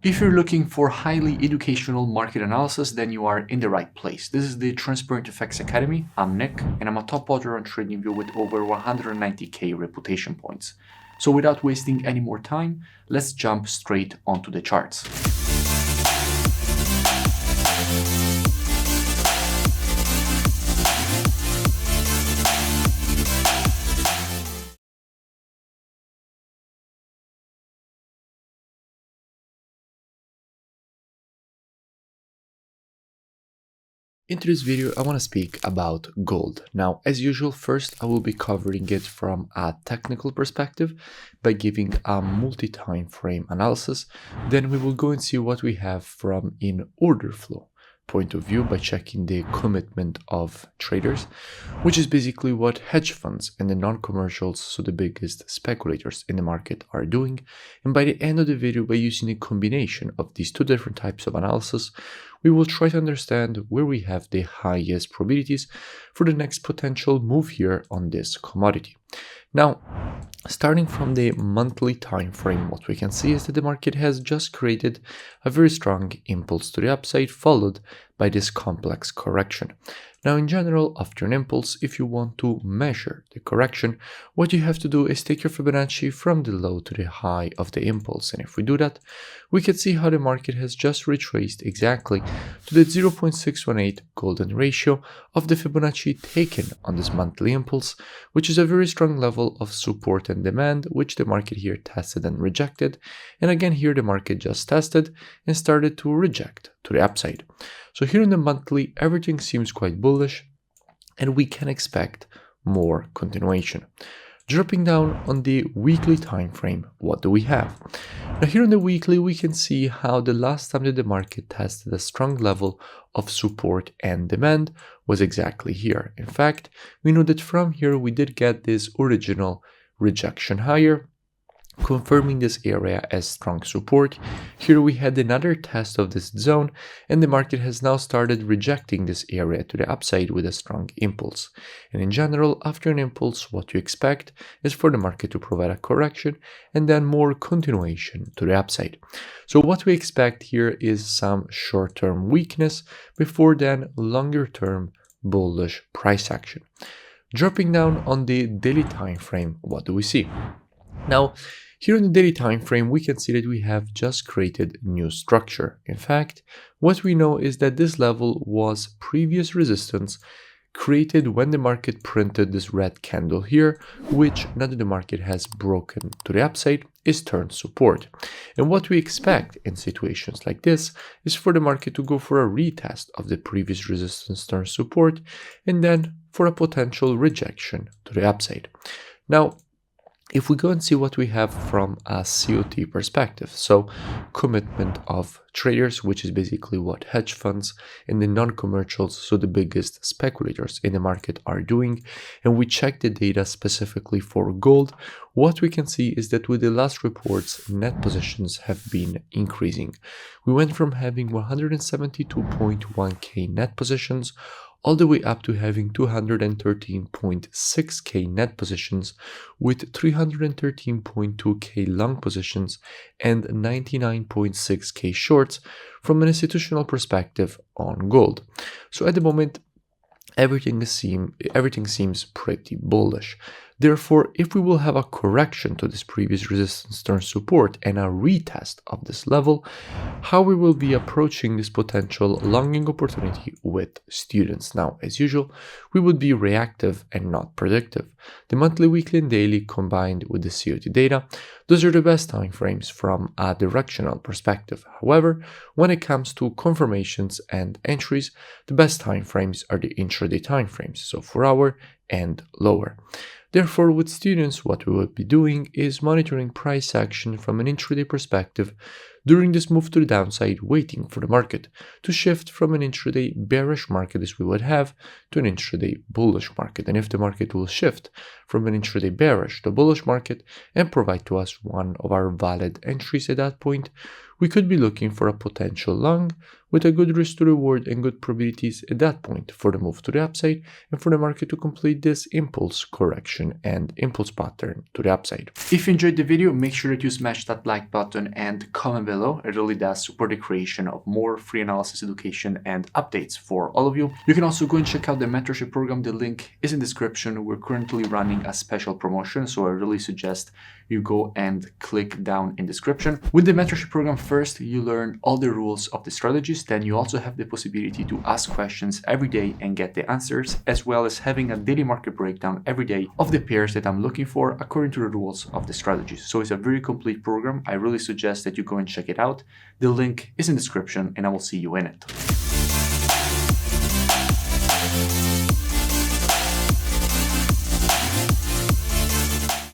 If you're looking for highly educational market analysis, then you are in the right place. This is the Transparent Effects Academy. I'm Nick, and I'm a top author on TradingView with over 190k reputation points. So without wasting any more time, let's jump straight onto the charts. In today's video, I want to speak about gold. Now, as usual, first I will be covering it from a technical perspective by giving a multi-time frame analysis. Then we will go and see what we have from an order flow point of view by checking the commitment of traders, which is basically what hedge funds and the non-commercials, so the biggest speculators in the market, are doing. And by the end of the video, by using a combination of these two different types of analysis, we will try to understand where we have the highest probabilities for the next potential move here on this commodity. Now, starting from the monthly time frame, what we can see is that the market has just created a very strong impulse to the upside, followed by this complex correction. Now, in general, after an impulse, if you want to measure the correction, what you have to do is take your Fibonacci from the low to the high of the impulse. And if we do that, we can see how the market has just retraced exactly to the 0.618 golden ratio of the Fibonacci taken on this monthly impulse, which is a very strong level of support and demand, which the market here tested and rejected. And again, here the market just tested and started to reject to the upside. So here in the monthly, everything seems quite bullish, and we can expect more continuation. Dropping down on the weekly time frame, what do we have? Now here on the weekly, we can see how the last time that the market tested a strong level of support and demand was exactly here. In fact, we know that from here we did get this original rejection higher, confirming this area as strong support. Here we had another test of this zone, and the market has now started rejecting this area to the upside with a strong impulse. And in general, after an impulse, what you expect is for the market to provide a correction and then more continuation to the upside. So what we expect here is some short-term weakness before then longer-term bullish price action. Dropping down on the daily time frame, what do we see? Now, here in the daily time frame, we can see that we have just created new structure. In fact, what we know is that this level was previous resistance created when the market printed this red candle here, which now that the market has broken to the upside is turned support. And what we expect in situations like this is for the market to go for a retest of the previous resistance turned support and then for a potential rejection to the upside. Now, if we go and see what we have from a COT perspective, so commitment of traders, which is basically what hedge funds and the non-commercials, so the biggest speculators in the market, are doing, and we check the data specifically for gold, what we can see is that with the last reports, net positions have been increasing. We went from having 172.1k net positions all the way up to having 213.6k net positions with 313.2k long positions and 99.6k shorts from an institutional perspective on gold. So at the moment, everything seems pretty bullish. Therefore, if we will have a correction to this previous resistance turn support and a retest of this level, how we will be approaching this potential longing opportunity with students. Now, as usual, we would be reactive and not predictive. The monthly, weekly, and daily combined with the COT data, those are the best time frames from a directional perspective. However, when it comes to confirmations and entries, the best time frames are the intraday time frames, so 4 hour and lower. Therefore, with students, what we will be doing is monitoring price action from an intraday perspective during this move to the downside, waiting for the market to shift from an intraday bearish market as we would have to an intraday bullish market. And if the market will shift from an intraday bearish to bullish market and provide to us one of our valid entries at that point, we could be looking for a potential long with a good risk to reward and good probabilities at that point for the move to the upside and for the market to complete this impulse correction and impulse pattern to the upside. If you enjoyed the video, make sure that you smash that like button and comment below. It really does support the creation of more free analysis education and updates for all of you. You can also go and check out the mentorship program. The link is in the description. We're currently running a special promotion, so I really suggest you go and click down in description. With the mentorship program, first you learn all the rules of the strategies, then you also have the possibility to ask questions every day and get the answers, as well as having a daily market breakdown every day of the pairs that I'm looking for according to the rules of the strategies. So it's a very complete program. I really suggest that you go and check it out. The link is in the description and I will see you in it.